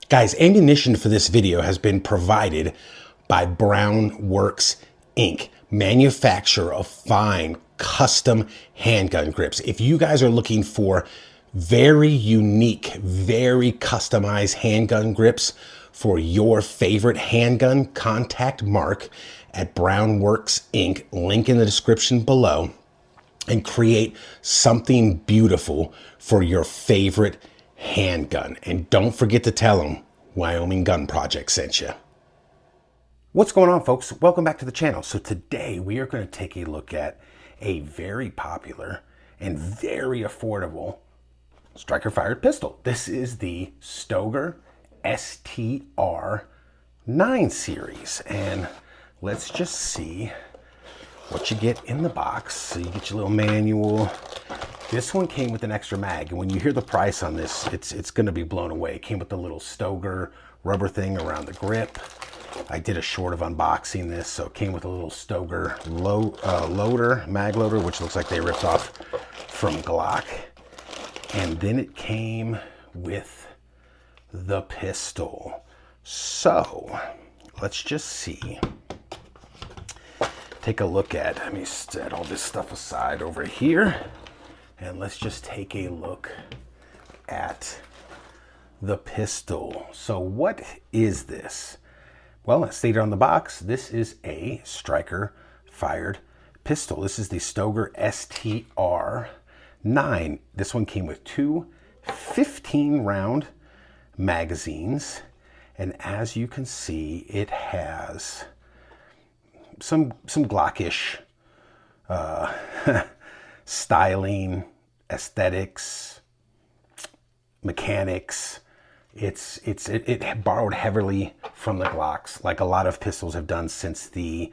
Guys, ammunition for this video has been provided by Browne Works Inc., manufacturer of fine custom handgun grips. If you guys are looking for very unique, very customized handgun grips for your favorite handgun, contact Mark at Browne Works Inc., link in the description below, and create something beautiful for your favorite handgun. And don't forget to tell them Wyoming Gun Project sent you. What's going on, folks? Welcome back to the channel. So today we are going to take a look at a very popular and very affordable striker fired pistol. This is the Stoeger STR-9 series, and let's just see what you get in the box. So you get your little manual. This one came with an extra mag, and when you hear the price on this, it's going to be blown away. It came with the little Stoeger rubber thing around the grip. I did a short of unboxing this, so it came with a little Stoeger mag loader, which looks like they ripped off from Glock. And then it came with the pistol. So let's just see. Take a look at, let me set all this stuff aside over here, and let's just take a look at the pistol. So what is this? Well, as stated on the box, this is a striker fired pistol. This is the Stoeger STR-9. This one came with two 15-round magazines, and as you can see, it has some Glockish styling, aesthetics, mechanics. It borrowed heavily from the Glocks, like a lot of pistols have done since the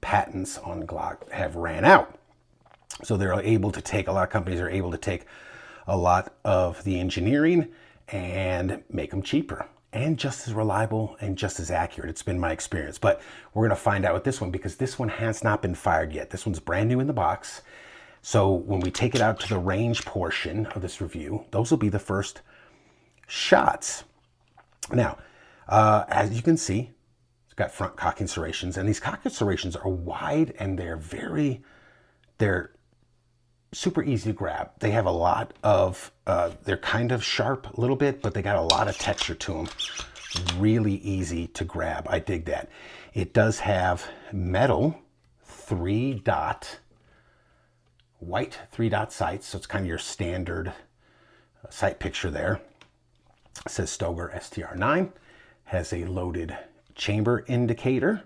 patents on Glock have ran out. So they're able to take, a lot of companies are able to take a lot of the engineering and make them cheaper and just as reliable and just as accurate. It's been my experience, but we're going to find out with this one because this one has not been fired yet. This one's brand new in the box. So when we take it out to the range portion of this review, those will be the first shots. Now, as you can see, it's got front cocking serrations, and these cocking serrations are wide and they're super easy to grab. They have a lot of, they're kind of sharp a little bit, but they got a lot of texture to them. Really easy to grab. I dig that. It does have metal white 3-dot sights, so it's kind of your standard sight picture there. It says Stoeger STR-9, has a loaded chamber indicator.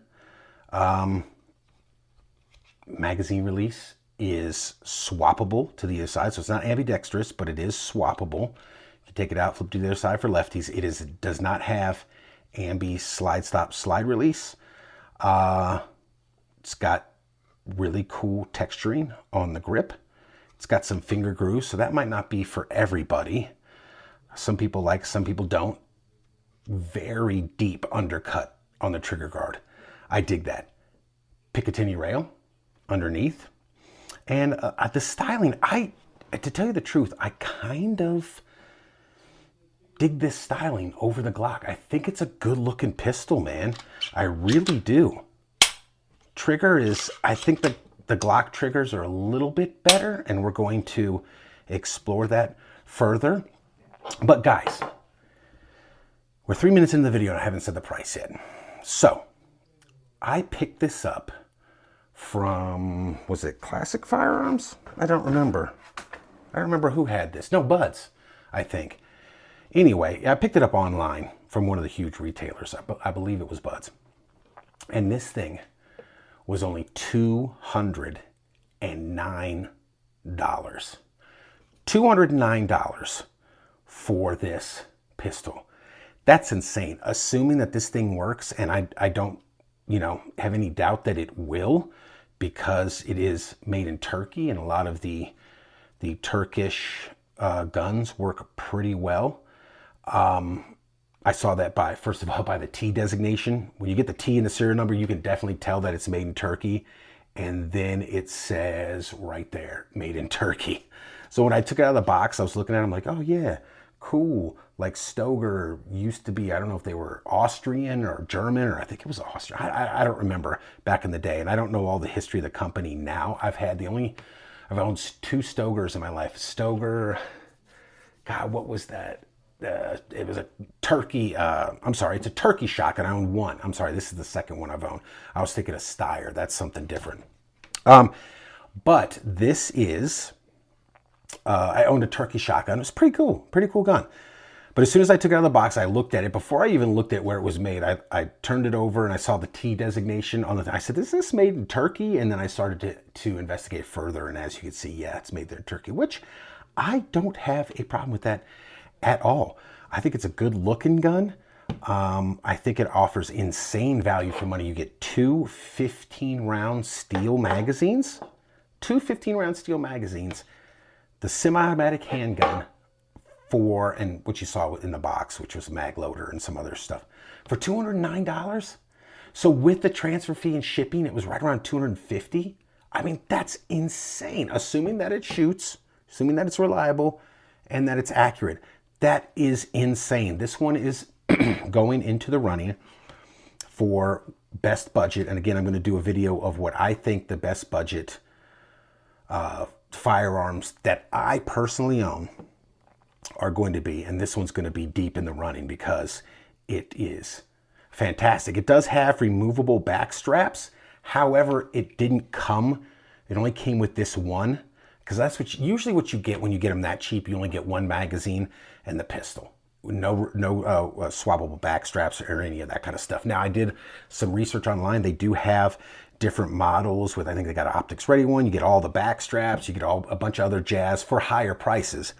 Magazine release is swappable to the other side, so it's not ambidextrous, but it is swappable. You take it out, flip to the other side for lefties. It does not have ambi slide stop slide release. It's got really cool texturing on the grip. It's got some finger grooves, so that might not be for everybody. Some people like, some people don't. Very deep undercut on the trigger guard. I dig that. Picatinny rail underneath. And the styling, to tell you the truth, I kind of dig this styling over the Glock. I think it's a good looking pistol, man. I really do. Trigger is, I think the Glock triggers are a little bit better, and we're going to explore that further. But guys, we're 3 minutes into the video and I haven't said the price yet. So I picked this up from, was it Classic Firearms? I don't remember. I don't remember who had this. No, Buds, I think. Anyway, I picked it up online from one of the huge retailers. I believe it was Buds. And this thing was only $209. $209 for this pistol. That's insane. Assuming that this thing works, and I don't, have any doubt that it will, because it is made in Turkey, and a lot of the Turkish guns work pretty well. I saw that first of all, by the T designation. When you get the T in the serial number, you can definitely tell that it's made in Turkey. And then it says right there, made in Turkey. So when I took it out of the box, I was looking at it, I'm like, oh yeah, cool. Like Stoeger used to be, I don't know if they were Austrian or German, or I think it was Austrian. I don't remember back in the day. And I don't know all the history of the company now. I've owned 2 Stoegers in my life. Stoeger, God, what was that? It was a turkey, it's a turkey shotgun. I owned 1. I'm sorry, this is the second one I've owned. I was thinking of Steyr. That's something different. But this is, I owned a turkey shotgun. It was pretty cool gun. But as soon as I took it out of the box, I looked at it. Before I even looked at where it was made, I turned it over and I saw the T designation on the, I said, is this made in Turkey? And then I started to investigate further. And as you can see, yeah, it's made there in Turkey, which I don't have a problem with that at all. I think it's a good looking gun. I think it offers insane value for money. You get 2 15-round steel magazines, 2 15-round steel magazines, the semi-automatic handgun for, and what you saw in the box, which was a mag loader and some other stuff, for $209. So with the transfer fee and shipping, it was right around $250. I mean, that's insane. Assuming that it shoots, assuming that it's reliable and that it's accurate. That is insane. This one is going into the running for best budget. And again, I'm going to do a video of what I think the best budget firearms that I personally own are going to be. And this one's going to be deep in the running because it is fantastic. It does have removable back straps. However, it only came with this one, because that's usually what you get when you get them that cheap. You only get 1 magazine and the pistol. No swappable back straps or any of that kind of stuff. Now, I did some research online. They do have different models with, I think they got an optics ready one. You get all the back straps. You get a bunch of other jazz for higher prices.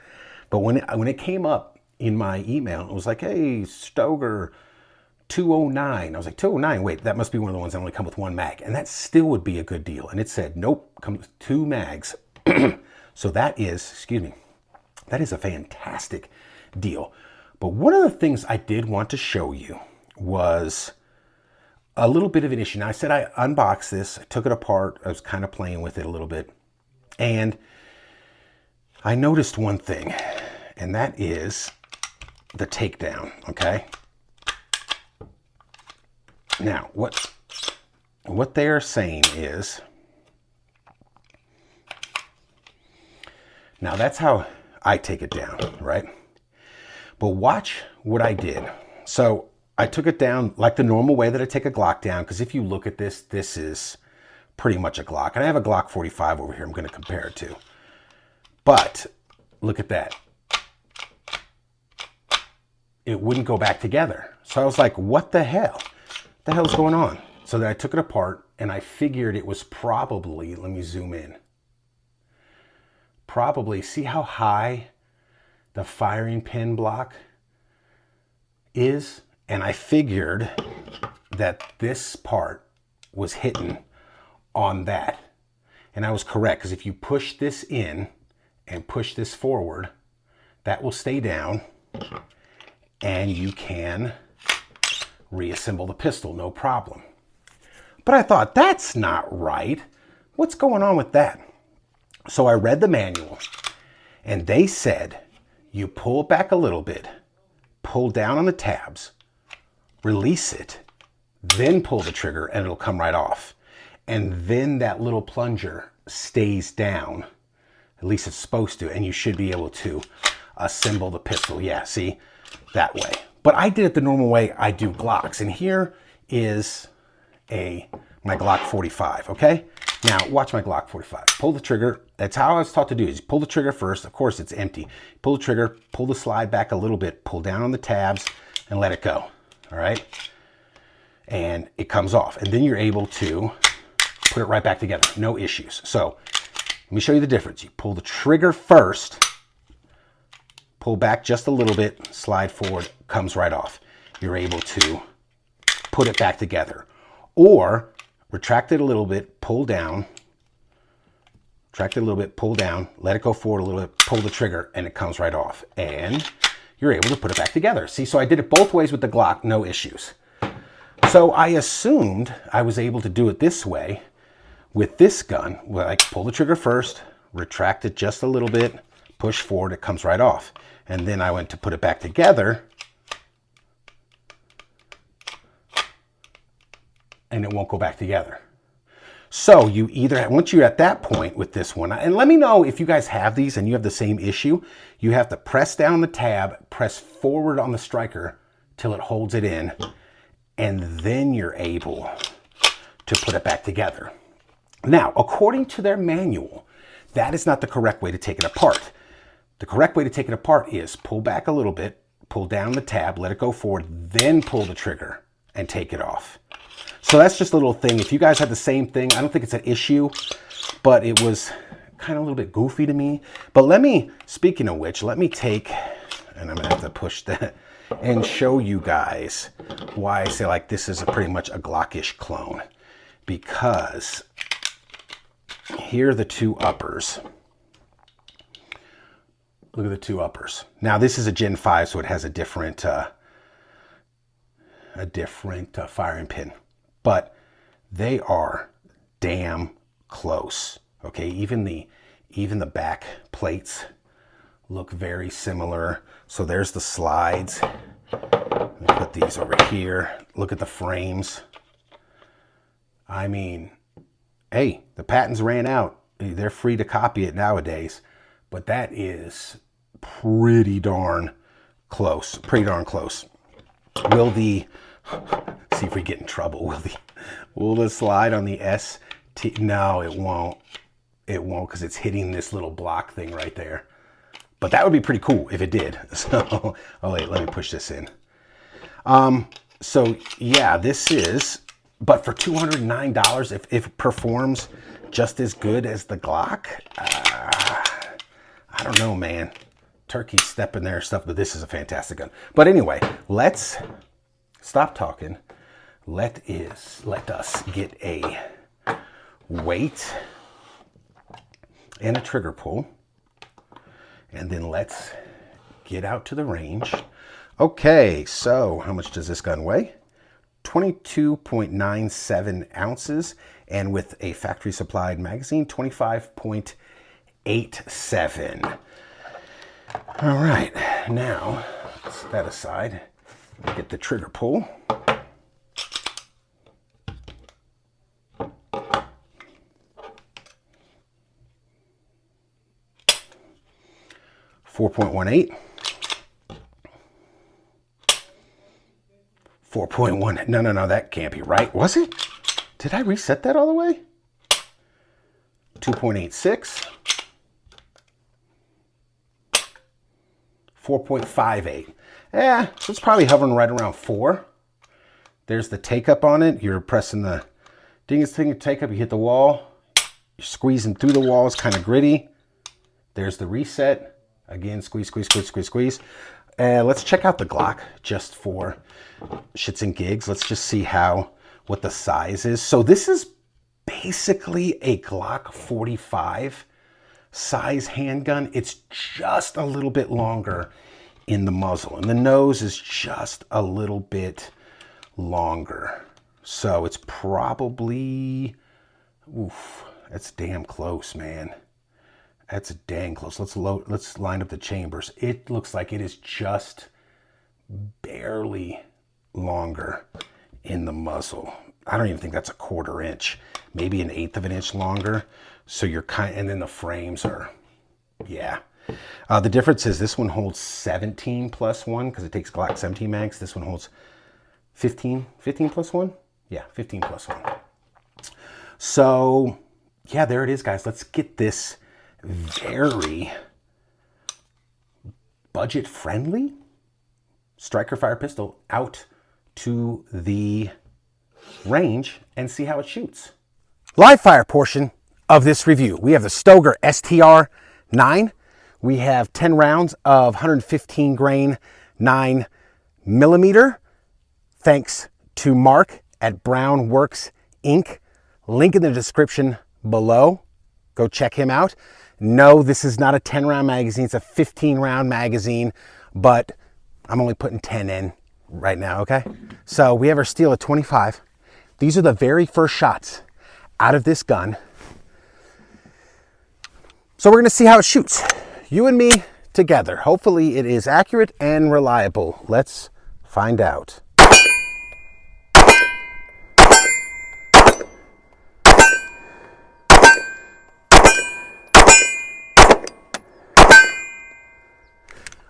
But when it came up in my email, it was like, hey, Stoeger 209. I was like, 209, wait, that must be one of the ones that only come with 1 mag. And that still would be a good deal. And it said, nope, comes with 2 mags. So that is a fantastic deal. But one of the things I did want to show you was a little bit of an issue. Now, I said I unboxed this, I took it apart, I was kind of playing with it a little bit, and I noticed one thing, and that is the takedown, okay? Now, what they are saying is, now that's how I take it down, right? But watch what I did. So I took it down like the normal way that I take a Glock down, because if you look at this, this is pretty much a Glock. And I have a Glock 45 over here I'm going to compare it to. But look at that. It wouldn't go back together. So I was like, what the hell? What the hell's going on? So then I took it apart and I figured it was probably, let me zoom in. Probably, see how high the firing pin block is? And I figured that this part was hitting on that. And I was correct, because if you push this in and push this forward, that will stay down and you can reassemble the pistol, no problem. But I thought, that's not right. What's going on with that? So I read the manual and they said, you pull it back a little bit, pull down on the tabs, release it, then pull the trigger and it'll come right off. And then that little plunger stays down, at least it's supposed to, and you should be able to assemble the pistol. Yeah, see, that way. But I did it the normal way I do Glocks. And here is my Glock 45, okay? Now, watch my Glock 45. Pull the trigger. That's how I was taught to do it. Is pull the trigger first. Of course, it's empty. Pull the trigger, pull the slide back a little bit, pull down on the tabs, and let it go, all right? And it comes off. And then you're able to put it right back together. No issues. So let me show you the difference. You pull the trigger first, pull back just a little bit, slide forward, comes right off. You're able to put it back together. Or retract it a little bit, pull down, retract it a little bit, pull down, let it go forward a little bit, pull the trigger, and it comes right off. And you're able to put it back together. See, so I did it both ways with the Glock, no issues. So I assumed I was able to do it this way with this gun, where I pull the trigger first, retract it just a little bit, push forward, it comes right off. And then I went to put it back together, and it won't go back together. So you either, once you're at that point with this one, and let me know if you guys have these and you have the same issue, you have to press down the tab, press forward on the striker till it holds it in, and then you're able to put it back together. Now, according to their manual, that is not the correct way to take it apart. The correct way to take it apart is pull back a little bit, pull down the tab, let it go forward, then pull the trigger and take it off. So that's just a little thing. If you guys had the same thing, I don't think it's an issue, but it was kind of a little bit goofy to me. But let me, speaking of which, let me take, and I'm gonna have to push that and show you guys why I say like this is pretty much a Glockish clone. Because here are the two uppers. Look at the two uppers. Now this is a Gen 5, so it has a different firing pin, but they are damn close. Okay, even the back plates look very similar. So there's the slides. Let me put these over here. Look at the frames. I mean, hey, the patents ran out. They're free to copy it nowadays, but that is pretty darn close. Pretty darn close. Will the, see if we get in trouble, will the slide on the ST, no, it won't. It won't, because it's hitting this little block thing right there. But that would be pretty cool if it did. So, oh wait, let me push this in. So yeah, this is, but for $209, if it performs just as good as the Glock, I don't know, man. Turkey's stepping their stuff, but this is a fantastic gun. But anyway, let's stop talking. Let us get a weight and a trigger pull, and then let's get out to the range. Okay, so how much does this gun weigh? 22.97 ounces, and with a factory supplied magazine, 25.87. All right, now set that aside. Get the trigger pull. .4.18. 4.1. No, that can't be right. Was it? Did I reset that all the way? 2.86. 4.58. Yeah, so it's probably hovering right around 4. There's the take up on it. You're pressing the dingus thing, take up, you hit the wall. You're squeezing through the wall. It's kind of gritty. There's the reset. Again, squeeze, squeeze, squeeze, squeeze, squeeze. Let's check out the Glock just for shits and gigs. Let's just see what the size is. So this is basically a Glock 45 size handgun. It's just a little bit longer in the muzzle, and the nose is just a little bit longer. So it's probably, oof, that's damn close, man. That's dang close. Let's line up the chambers. It looks like it is just barely longer in the muzzle. I don't even think that's a 1/4 inch, maybe an 1/8 of an inch longer. So you're and then the frames are, yeah. The difference is this one holds 17 plus 1 because it takes Glock 17 mags. This one holds 15 plus 1. Yeah, 15 plus 1. So yeah, there it is, guys. Let's get this very budget friendly striker fire pistol out to the range and see how it shoots. Live fire portion of this review. We have the Stoeger STR-9. We have 10 rounds of 115 grain 9mm. Thanks to Mark at Browne Works Inc. Link in the description below. Go check him out. No, this is not a 10 round magazine. It's a 15 round magazine, but I'm only putting 10 in right now, okay? So we have our steel at 25. These are the very first shots out of this gun. So we're gonna see how it shoots. you and me together. Hopefully it is accurate and reliable. Let's find out.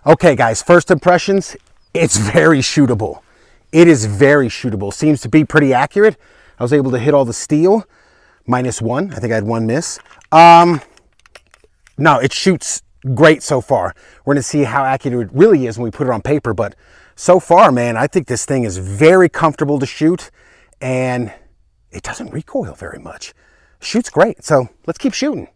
Okay guys, first impressions, it's very shootable. It is very shootable. Seems to be pretty accurate. I was able to hit all the steel, -1. I think I had 1 miss. No, it shoots great so far. We're gonna see how accurate it really is when we put it on paper, but so far, man, I think this thing is very comfortable to shoot and it doesn't recoil very much. Shoots great, so let's keep shooting.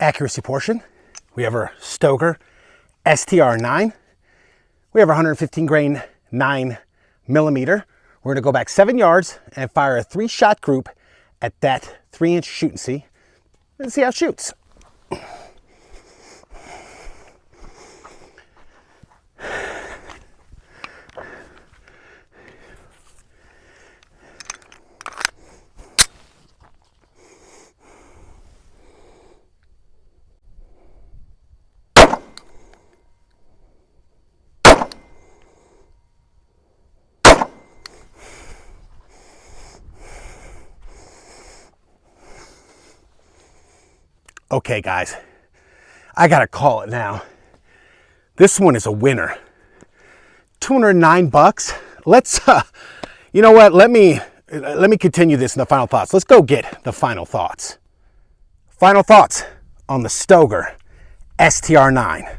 Accuracy portion, we have our Stoeger STR-9. We have our 115 grain 9mm. We're gonna go back 7 yards and fire a 3-shot group at that 3-inch shoot and see how it shoots. Okay guys, I gotta call it now. This one is a winner. 209 bucks. Let's, you know what? Let me continue this in the final thoughts. Let's go get the final thoughts. Final thoughts on the Stoeger STR-9.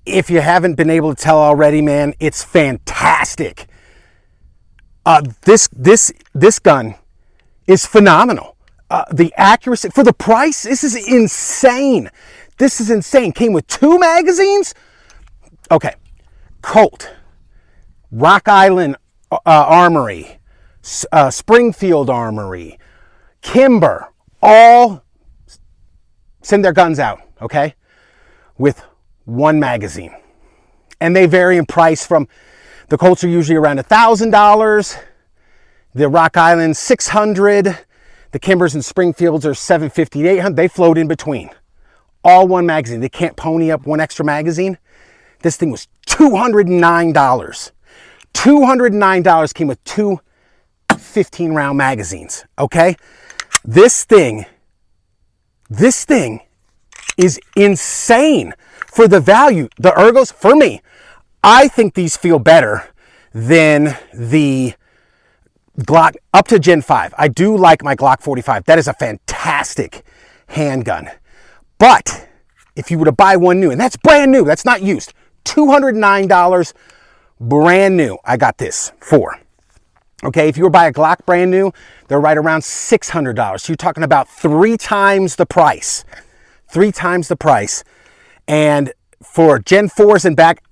If you haven't been able to tell already, man, it's fantastic. This gun is phenomenal. The accuracy for the price, this is insane. This is insane. Came with 2 magazines. Okay, Colt, Rock Island Armory, Springfield Armory, Kimber, all send their guns out, okay, with 1 magazine. And they vary in price from, the Colts are usually around $1,000, the Rock Island $600, the Kimbers and Springfields are $750 to $800. They float in between. All 1 magazine. They can't pony up 1 extra magazine. This thing was $209. $209 came with 2 15-round magazines, okay? This thing is insane for the value. The ergos, for me, I think these feel better than the Glock up to Gen 5. I do like my Glock 45. That is a fantastic handgun. But if you were to buy one new, and that's brand new, that's not used, $209, brand new, I got this for. Okay, if you were buy a Glock brand new, they're right around $600. So you're talking about 3 times the price. 3 times the price. And for Gen 4s and back,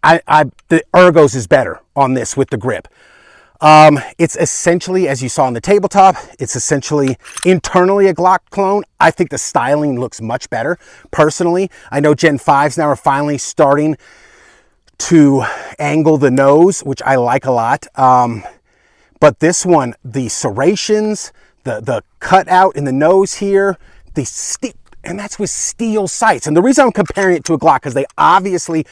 the Ergos is better on this with the grip. It's essentially, as you saw on the tabletop, it's essentially internally a Glock clone. I think the styling looks much better, personally. I know Gen 5s now are finally starting to angle the nose, which I like a lot. But this one, the serrations, the cutout in the nose here, and that's with steel sights. And the reason I'm comparing it to a Glock, because they obviously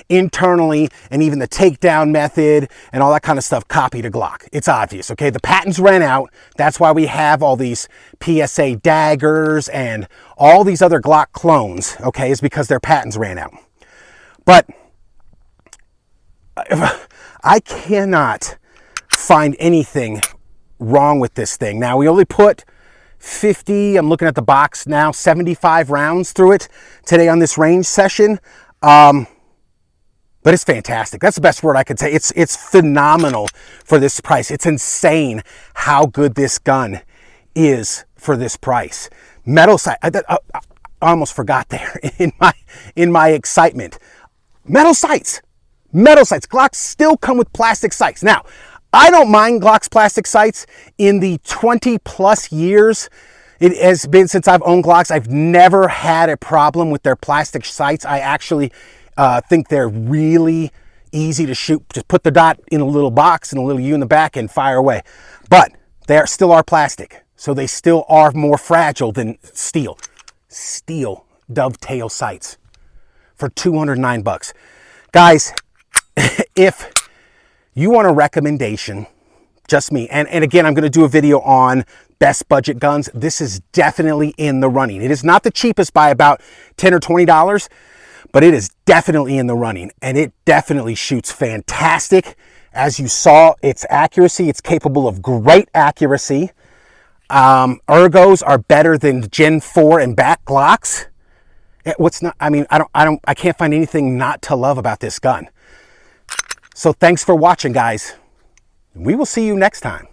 internally, and even the takedown method and all that kind of stuff, copied a Glock. It's obvious, okay? The patents ran out. That's why we have all these PSA daggers and all these other Glock clones, okay, is because their patents ran out. But I cannot find anything wrong with this thing. Now, we only put 50, I'm looking at the box now, 75 rounds through it today on this range session. But it's fantastic. That's the best word I could say. It's phenomenal for this price. It's insane how good this gun is for this price. Metal sight, I almost forgot there in my excitement. Metal sights. Metal sights. Glocks still come with plastic sights. Now, I don't mind Glock's plastic sights. In the 20 plus years it has been since I've owned Glocks, I've never had a problem with their plastic sights. I actually think they're really easy to shoot. Just put the dot in a little box and a little U in the back and fire away. But they still are plastic, so they still are more fragile than steel. Steel dovetail sights for $209. Guys, if you want a recommendation, just me, and again, I'm going to do a video on best budget guns. This is definitely in the running. It is not the cheapest by about $10 or $20, but it is definitely in the running, and it definitely shoots fantastic. As you saw, its accuracy, it's capable of great accuracy. Ergos are better than Gen 4 and back Glocks. I can't find anything not to love about this gun. So thanks for watching, guys. We will see you next time.